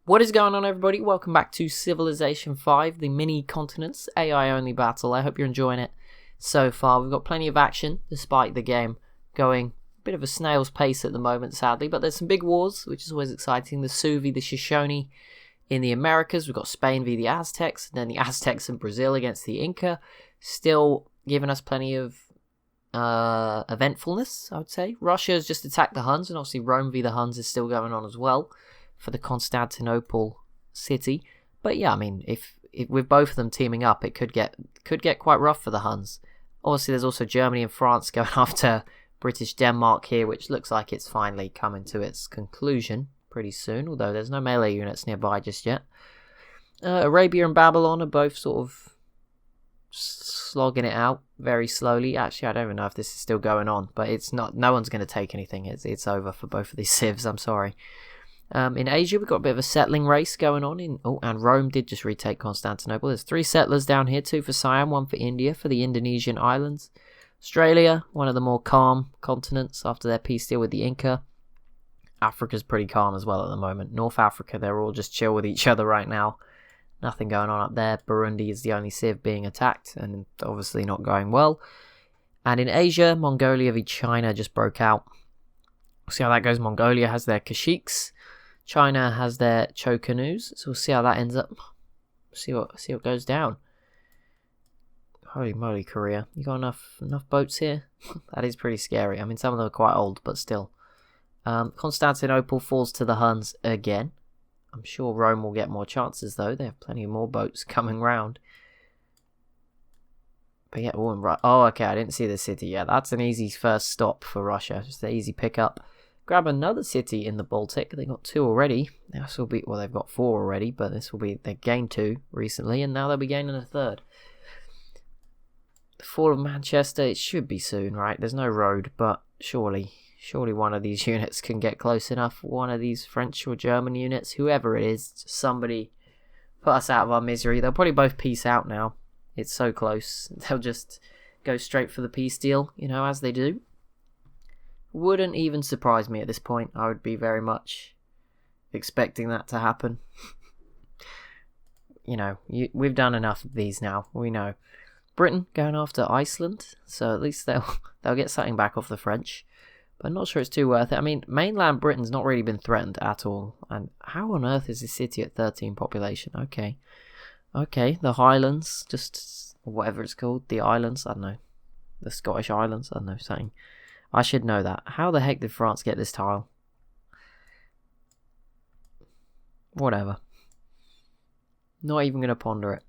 What is going on, everybody? Welcome back to Civilization 5, the mini continents AI only battle. I hope you're enjoying it so far. We've got plenty of action despite the game going a bit of a snail's pace at the moment, sadly, but there's some big wars, which is always exciting. The Sioux v the Shoshone in the Americas. We've got Spain v the Aztecs, and then the Aztecs and Brazil against the Inca, still giving us plenty of eventfulness, I would say. Russia has just attacked the Huns, and obviously Rome v the Huns is still going on as well for the Constantinople city. But yeah, I mean, if with both of them teaming up, it could get quite rough for the Huns. Obviously, there's also Germany and France going after British Denmark here, which looks like it's finally coming to its conclusion pretty soon, although there's no melee units nearby just yet. Arabia and Babylon are both sort of slogging it out very slowly. Actually, I don't even know if this is still going on, but it's not. No one's going to take anything. It's over for both of these civs. I'm sorry. In Asia, we've got a bit of a settling race going on. And Rome did just retake Constantinople. There's 3 settlers down here, 2 for Siam, 1 for India, for the Indonesian islands. Australia, one of the more calm continents after their peace deal with the Inca. Africa's pretty calm as well at the moment. North Africa, they're all just chill with each other right now. Nothing going on up there. Burundi is the only civ being attacked, and obviously not going well. And in Asia, Mongolia v China just broke out. We'll see how that goes. Mongolia has their Kashyyyks. China has their Chokanus, so we'll see how that ends up. See what goes down. Holy moly, Korea! You got enough boats here? That is pretty scary. I mean, some of them are quite old, but still. Constantinople falls to the Huns again. I'm sure Rome will get more chances though. They have plenty more boats coming round. But yeah, oh, okay. I didn't see the city. Yeah, that's an easy first stop for Russia. Just an easy pickup. Grab another city in the Baltic. They got 2 already. This will be, well, they've got 4 already, but this will be, they gained 2 recently, and now they'll be gaining a 3rd. The fall of Manchester, it should be soon, right? There's no road, but surely one of these units can get close enough. One of these French or German units, whoever it is, just somebody put us out of our misery. They'll probably both peace out now. It's so close. They'll just go straight for the peace deal, as they do. Wouldn't even surprise me at this point. I would be very much expecting that to happen. We've done enough of these now. We know. Britain going after Iceland, so at least they'll get something back off the French. But I'm not sure it's too worth it. I mean, mainland Britain's not really been threatened at all. And how on earth is this city at 13 population? Okay, the Highlands, just whatever it's called, the islands. I don't know, the Scottish Islands. I don't know, something. I should know that. How the heck did France get this tile? Whatever. Not even going to ponder it.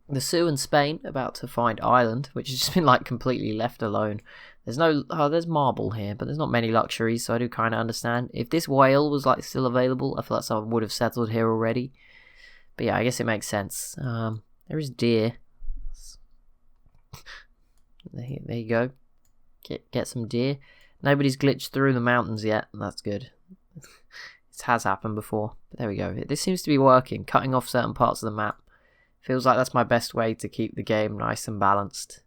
The Sioux and Spain about to find Ireland, which has just been completely left alone. There's marble here, but there's not many luxuries, so I do kind of understand. If this whale was still available, I feel like someone would have settled here already. But yeah, I guess it makes sense. There is deer. There you go. Get some deer. Nobody's glitched through the mountains yet. That's good. It has happened before. But there we go. This seems to be working. Cutting off certain parts of the map. Feels like that's my best way to keep the game nice and balanced.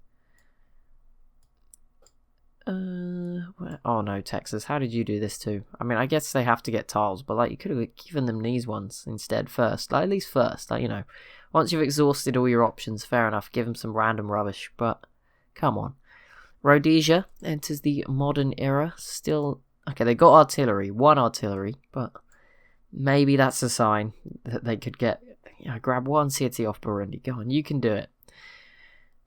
Oh no, Texas. How did you do this too? I mean, I guess they have to get tiles, but you could have given them these ones instead first. At least first. Once you've exhausted all your options, fair enough. Give them some random rubbish. But come on. Rhodesia enters the modern era. Still, okay, they got artillery, 1 artillery, but maybe that's a sign that they could grab 1 city off Burundi. Go on, you can do it.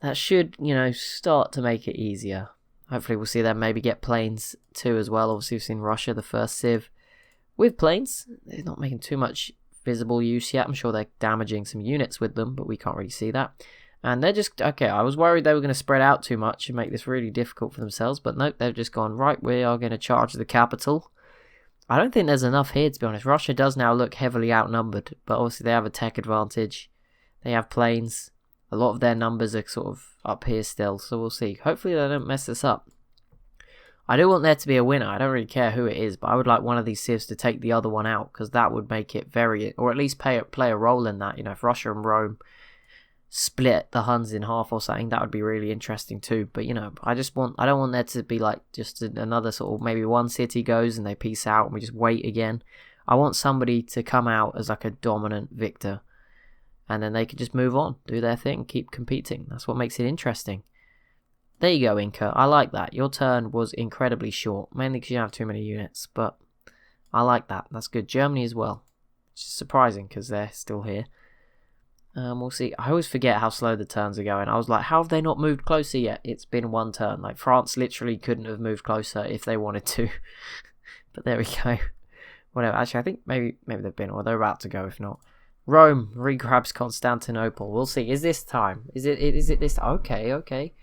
That should, start to make it easier. Hopefully we'll see them maybe get planes too as well. Obviously we've seen Russia, the first civ, with planes. They're not making too much visible use yet. I'm sure they're damaging some units with them, but we can't really see that. And they're just, okay, I was worried they were going to spread out too much and make this really difficult for themselves. But nope, they've just gone, right, we are going to charge the capital. I don't think there's enough here, to be honest. Russia does now look heavily outnumbered. But obviously they have a tech advantage. They have planes. A lot of their numbers are sort of up here still. So we'll see. Hopefully they don't mess this up. I do want there to be a winner. I don't really care who it is. But I would like one of these civs to take the other one out. Because that would make it very, or at least play a role in that. If Russia and Rome split the Huns in half or something, that would be really interesting too. But I don't want there to be just another sort of, maybe one city goes and they peace out and we just wait again. I want somebody to come out as like a dominant victor, and then they can just move on, do their thing, keep competing. That's what makes it interesting. There you go, Inca. I like that. Your turn was incredibly short, mainly because you have too many units, but I like that. That's good. Germany as well, which is surprising because they're still here. We'll see. I always forget how slow the turns are going. I was like, how have they not moved closer yet? It's been one turn. Like, France literally couldn't have moved closer if they wanted to. But there we go. Whatever. Actually, I think maybe they've been, or they're about to go, if not. Rome regrabs Constantinople. We'll see. Is this time? Is it this? Okay.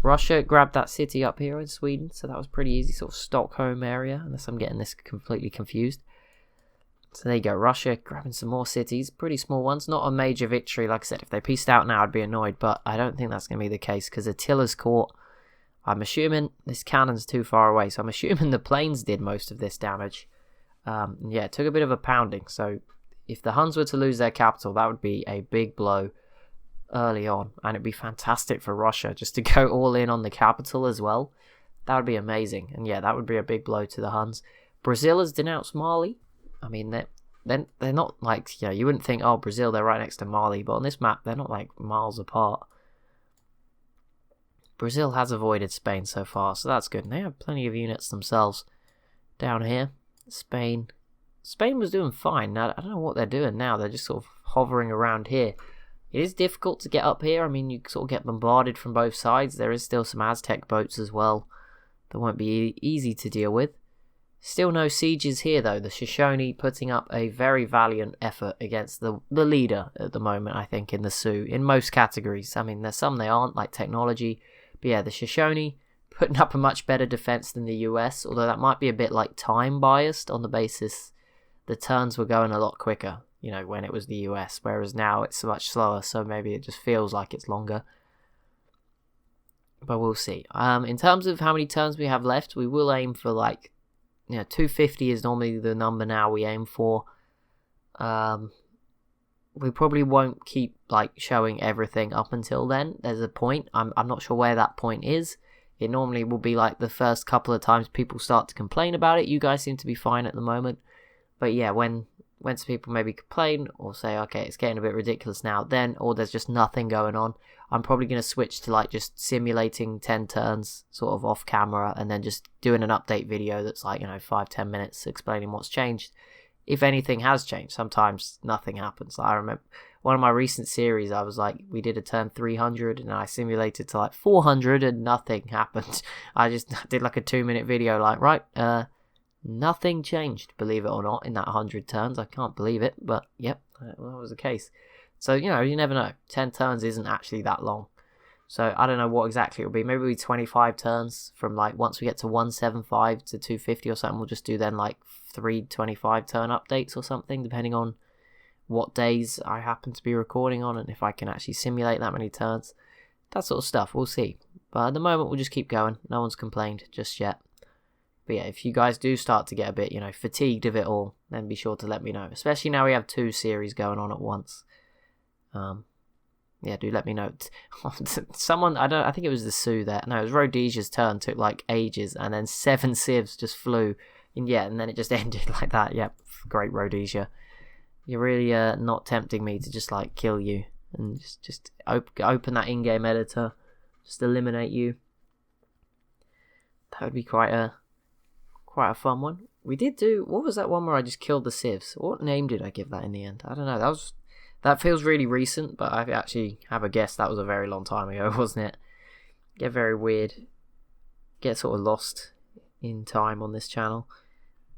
Russia grabbed that city up here in Sweden, so that was pretty easy. Sort of Stockholm area, unless I'm getting this completely confused. So there you go, Russia grabbing some more cities, pretty small ones, not a major victory. Like I said, if they pieced out now, I'd be annoyed, but I don't think that's going to be the case, because Attila's court, I'm assuming this cannon's too far away, so I'm assuming the planes did most of this damage. Yeah, it took a bit of a pounding, so if the Huns were to lose their capital, that would be a big blow early on, and it'd be fantastic for Russia just to go all in on the capital as well. That would be amazing, and yeah, that would be a big blow to the Huns. Brazil has denounced Mali. I mean, they're not like, you wouldn't think, oh, Brazil, they're right next to Mali, but on this map, they're not like miles apart. Brazil has avoided Spain so far, so that's good. And they have plenty of units themselves down here. Spain was doing fine. Now, I don't know what they're doing now. They're just sort of hovering around here. It is difficult to get up here. I mean, you sort of get bombarded from both sides. There is still some Aztec boats as well that won't be easy to deal with. Still no sieges here, though. The Shoshone putting up a very valiant effort against the leader at the moment, I think, in the Sioux, in most categories. I mean, there's some they aren't, like technology. But yeah, the Shoshone putting up a much better defense than the US, although that might be a bit like time biased on the basis the turns were going a lot quicker, when it was the US, whereas now it's much slower, so maybe it just feels like it's longer. But we'll see. In terms of how many turns we have left, we will aim for 250 is normally the number now we aim for. We probably won't keep showing everything up until then. There's a point. I'm not sure where that point is. It normally will be the first couple of times people start to complain about it. You guys seem to be fine at the moment. But yeah, when some people maybe complain or say, okay, it's getting a bit ridiculous now, then, or there's just nothing going on, I'm probably going to switch to just simulating 10 turns sort of off camera, and then just doing an update video that's 5-10 minutes explaining what's changed. If anything has changed, sometimes nothing happens. I remember one of my recent series, I was we did a turn 300 and I simulated to 400 and nothing happened. I just did a 2-minute video right, nothing changed, believe it or not, in that 100 turns. I can't believe it, but yep, that was the case. So, you never know. 10 turns isn't actually that long. So, I don't know what exactly it will be. Maybe it'll be 25 turns from, once we get to 175 to 250 or something, we'll just do then, 3 25 turn updates or something, depending on what days I happen to be recording on and if I can actually simulate that many turns. That sort of stuff. We'll see. But at the moment, we'll just keep going. No one's complained just yet. But yeah, if you guys do start to get a bit, fatigued of it all, then be sure to let me know. Especially now we have 2 series going on at once. Yeah, do let me know. Someone, I think it was the Sioux there. No, it was Rhodesia's turn. Took ages, and then 7 civs just flew. And yeah, and then it just ended like that. Yep, great Rhodesia. You're really not tempting me to just kill you and just open that in-game editor, just eliminate you. That would be quite a fun one. We did do, what was that one where I just killed the civs? What name did I give that in the end? I don't know. That feels really recent, but I actually have a guess that was a very long time ago, wasn't it? Get very weird. Get sort of lost in time on this channel.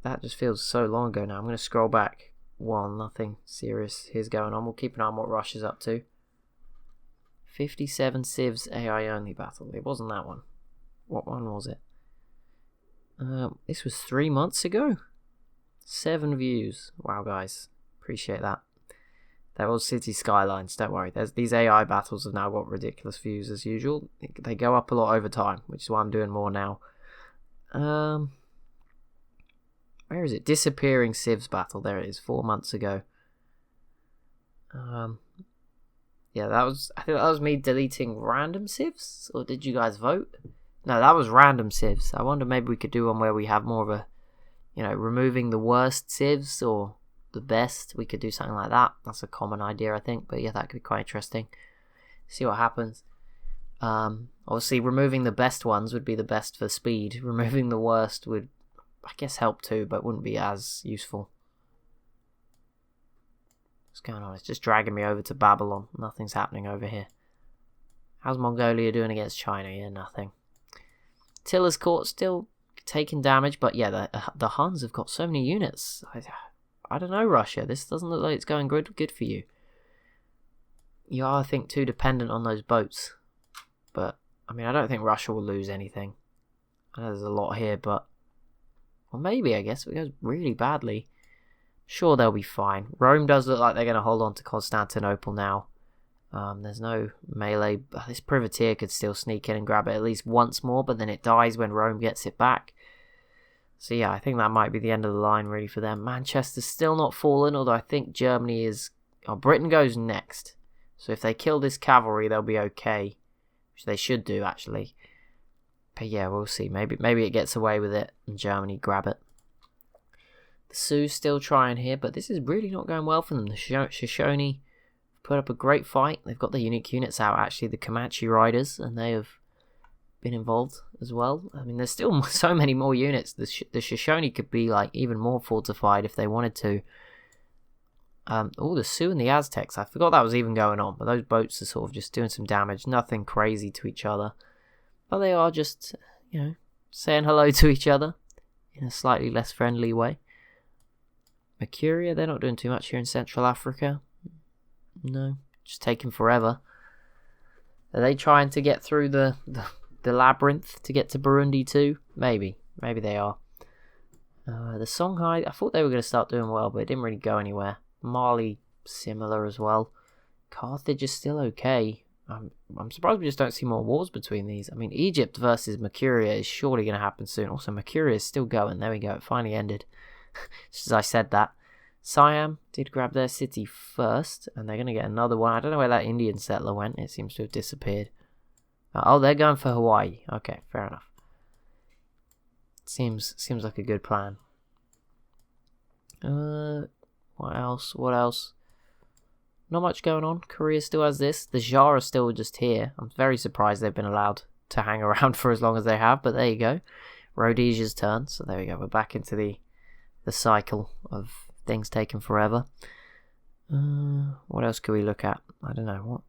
That just feels so long ago now. I'm going to scroll back while nothing serious is going on. We'll keep an eye on what Russia's up to. 57 civs AI only battle. It wasn't that one. What one was it? This was 3 months ago. 7 views. Wow, guys. Appreciate that. They're all city skylines, don't worry. These AI battles have now got ridiculous views as usual. They go up a lot over time, which is why I'm doing more now. Where is it? Disappearing Civs battle. There it is, 4 months ago. Yeah, I think that was me deleting random Civs? Or did you guys vote? No, that was random Civs. I wonder maybe we could do one where we have more of a removing the worst civs or the best. We could do something like that. That's a common idea, I think. But yeah, that could be quite interesting. See what happens. Obviously, removing the best ones would be the best for speed. Removing the worst would, I guess, help too, but wouldn't be as useful. What's going on? It's just dragging me over to Babylon. Nothing's happening over here. How's Mongolia doing against China? Yeah, nothing. Tilla's court still taking damage, but yeah, the Huns have got so many units. I don't know, Russia. This doesn't look like it's going good for you. You are, I think, too dependent on those boats. But, I mean, I don't think Russia will lose anything. I know there's a lot here, but... Well, maybe, I guess. If it goes really badly, sure, they'll be fine. Rome does look like they're going to hold on to Constantinople now. There's no melee. This privateer could still sneak in and grab it at least once more, but then it dies when Rome gets it back. So yeah, I think that might be the end of the line really for them. Manchester's still not fallen, although I think Germany is... Oh, Britain goes next. So if they kill this cavalry, they'll be okay. Which they should do, actually. But yeah, we'll see. Maybe it gets away with it and Germany grab it. The Sioux still trying here, but this is really not going well for them. The Shoshone put up a great fight. They've got the unique units out, actually, the Comanche Riders, and they have been involved as well. I mean, there's still so many more units. The Shoshone could be like even more fortified if they wanted to. The Sioux and the Aztecs. I forgot that was even going on, but those boats are sort of just doing some damage. Nothing crazy to each other. But they are just, saying hello to each other in a slightly less friendly way. Mercuria, they're not doing too much here in Central Africa. No, just taking forever. Are they trying to get through the labyrinth to get to Burundi too? Maybe they are. The Songhai, I thought they were going to start doing well, but it didn't really go anywhere. Mali, similar as well. Carthage is still okay. I'm surprised we just don't see more wars between these. I mean, Egypt versus Mercuria is surely going to happen soon. Also, Mercuria is still going. There we go. It finally ended. Just as I said that. Siam did grab their city first, and they're going to get another one. I don't know where that Indian settler went. It seems to have disappeared. Oh, they're going for Hawaii. Okay, fair enough. Seems like a good plan. What else? Not much going on. Korea still has this. The Jar are still just here. I'm very surprised they've been allowed to hang around for as long as they have, but there you go. Rhodesia's turn, so there we go. We're back into the cycle of things taking forever. What else could we look at? I don't know. What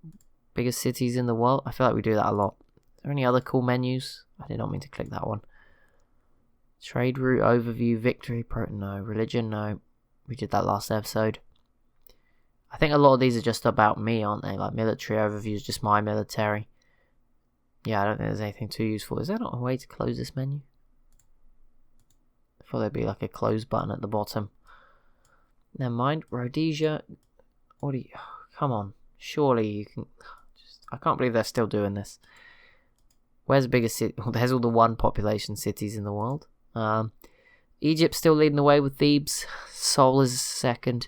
biggest cities in the world? I feel like we do that a lot. Are there any other cool menus? I did not mean to click that one. Trade route overview, victory, no. Religion, no. We did that last episode. I think a lot of these are just about me, aren't they? Like military overviews, just my military. Yeah, I don't think there's anything too useful. Is there not a way to close this menu? I thought there'd be like a close button at the bottom. Never mind. Rhodesia. What do you... Come on. Surely you can... I can't believe they're still doing this. Where's the biggest city? Well, there's all the one population cities in the world. Egypt still leading the way with Thebes. Seoul is second.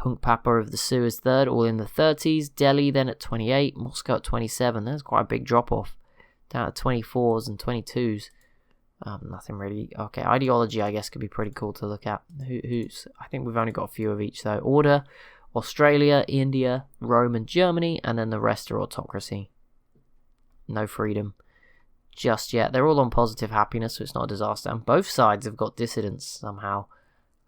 Hunkpapa of the Sioux is third, all in the 30s. Delhi then at 28. Moscow at 27. There's quite a big drop off. Down to 24s and 22s. Nothing really. Okay, ideology I guess could be pretty cool to look at. Who's? I think we've only got a few of each though. Order, Australia, India, Rome and Germany, and then the rest are autocracy. No freedom just yet. They're all on positive happiness, so it's not a disaster. And both sides have got dissidents somehow.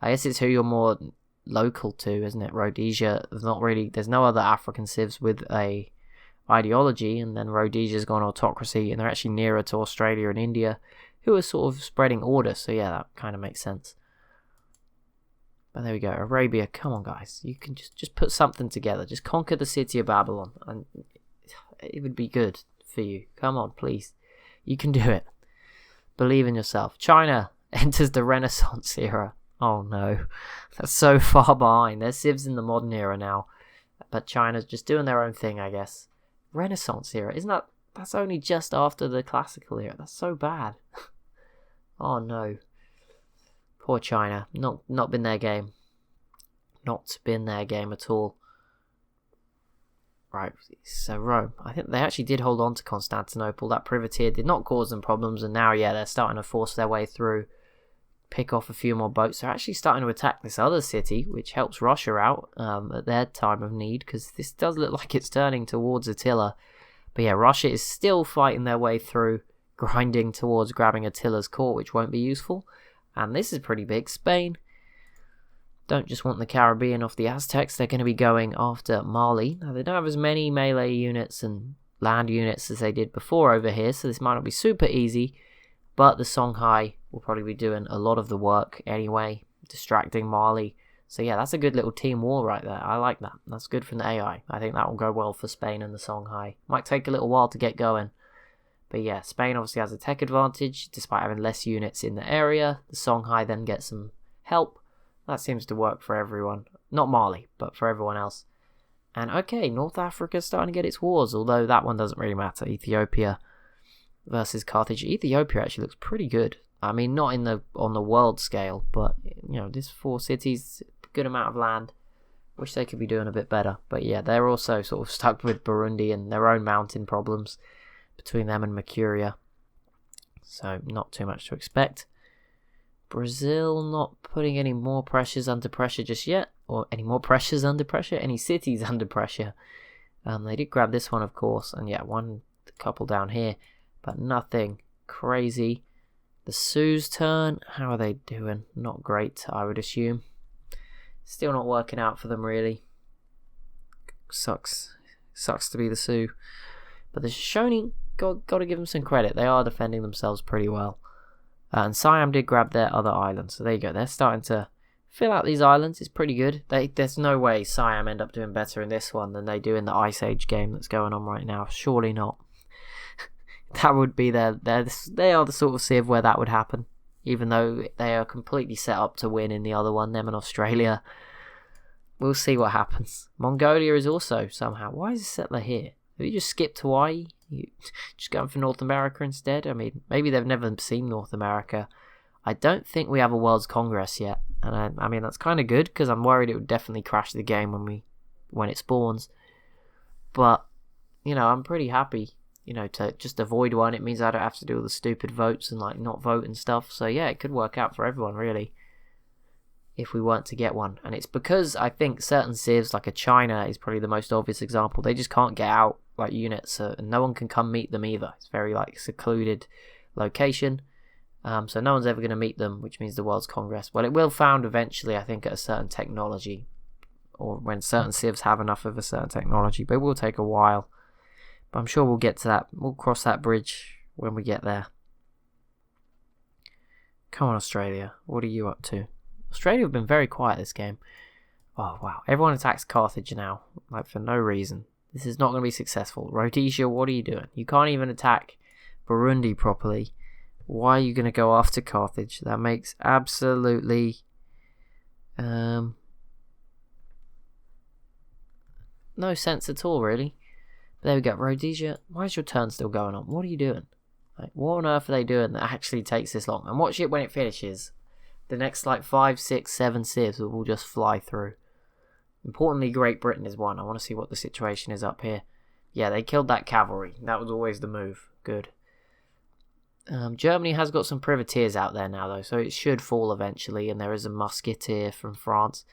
I guess it's who you're more local to, isn't it? Rhodesia, there's no other African civs with a ideology, and then Rhodesia's gone autocracy, and they're actually nearer to Australia and India, who are sort of spreading order, so yeah, that kind of makes sense. But there we go. Arabia, come on guys, you can just put something together. Just conquer the city of Babylon, and it would be good for you. Come on, please. You can do it. Believe in yourself. China enters the Renaissance era. Oh no, that's so far behind. There's civs in the modern era now, but China's just doing their own thing, I guess. Renaissance era, that's only just after the classical era. That's so bad. Oh no, poor China. Not been their game. Not been their game at all. Right, so Rome. I think they actually did hold on to Constantinople. That privateer did not cause them problems, and now, yeah, they're starting to force their way through. pick off a few more boats. They're actually starting to attack this other city, which helps Russia out at their time of need, because this does look like it's turning towards Attila. But yeah, Russia is still fighting their way through, grinding towards grabbing Attila's court, which won't be useful. And this is pretty big. Spain don't just want the Caribbean off the Aztecs, they're going to be going after Mali. Now, they don't have as many melee units and land units as they did before over here, so this might not be super easy, but the Songhai will probably be doing a lot of the work anyway, distracting Mali. So yeah, that's a good little team war right there. I like that. That's good from the AI. I think that will go well for Spain and the Songhai. Might take a little while to get going. But yeah, Spain obviously has a tech advantage, despite having less units in the area. The Songhai then get some help. That seems to work for everyone. Not Mali, but for everyone else. And okay, North Africa's starting to get its wars, although that one doesn't really matter. Ethiopia versus Carthage. Ethiopia actually looks pretty good. I mean, not on the world scale, but you know, this 4 cities, good amount of land. Wish they could be doing a bit better. But yeah, they're also sort of stuck with Burundi and their own mountain problems between them and Mercuria. So not too much to expect. Brazil not putting any more pressures under pressure just yet, or any more pressures under pressure, any cities under pressure. They did grab this one, of course, and yeah, one couple down here, but nothing crazy. The Sioux's turn, how are they doing? Not great, I would assume. Still not working out for them, really. Sucks to be the Sioux. But the Shoshone, got to give them some credit. They are defending themselves pretty well. And Siam did grab their other island. So there you go. They're starting to fill out these islands. It's pretty good. There's no way Siam end up doing better in this one than they do in the Ice Age game that's going on right now. Surely not. That would be they are the sort of civ where that would happen. Even though they are completely set up to win in the other one, them and Australia. We'll see what happens. Mongolia is also somehow... Why is a settler here? Have you just skipped Hawaii? You just going for North America instead? I mean, maybe they've never seen North America. I don't think we have a World's Congress yet. And I mean, that's kind of good, because I'm worried it would definitely crash the game when it spawns. But, you know, I'm pretty happy, you know, to just avoid one. It means I don't have to do all the stupid votes and, like, not vote and stuff. So, yeah, it could work out for everyone, really, if we weren't to get one. And it's because I think certain civs, like a China, is probably the most obvious example. They just can't get out, like, units, and no one can come meet them either. It's very, like, secluded location. So no one's ever going to meet them, which means the World's Congress. Well, it will found eventually, I think, at a certain technology, or when certain civs have enough of a certain technology, but it will take a while. But I'm sure we'll get to that. We'll cross that bridge when we get there. Come on, Australia. What are you up to? Australia have been very quiet this game. Oh, wow. Everyone attacks Carthage now, like, for no reason. This is not going to be successful. Rhodesia, what are you doing? You can't even attack Burundi properly. Why are you going to go after Carthage? That makes absolutely no sense at all, really. But there we go. Rhodesia, why is your turn still going on? What are you doing? Like, what on earth are they doing that actually takes this long? And watch it when it finishes. The next, like, 5, 6, 7 civs will just fly through. Importantly, Great Britain is one. I want to see what the situation is up here. Yeah, they killed that cavalry. That was always the move. Good. Germany has got some privateers out there now, though, so it should fall eventually, and there is a musketeer from France.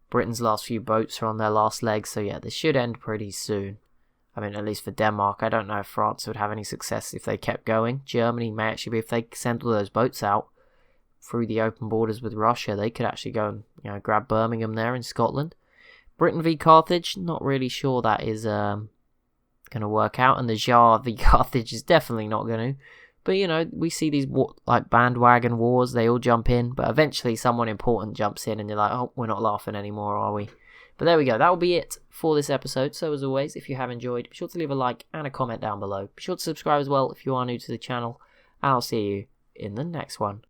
Britain's last few boats are on their last legs, so yeah, this should end pretty soon. I mean, at least for Denmark. I don't know if France would have any success if they kept going. Germany may actually be, if they send all those boats out through the open borders with Russia, they could actually go and, you know, grab Birmingham there in Scotland. Britain v Carthage, not really sure that is going to work out, and the Jar v Carthage is definitely not going to. But, you know, we see these, like, bandwagon wars, they all jump in, but eventually someone important jumps in and you're like, oh, we're not laughing anymore, are we? But there we go, that will be it for this episode. So as always, if you have enjoyed, be sure to leave a like and a comment down below. Be sure to subscribe as well if you are new to the channel, and I'll see you in the next one.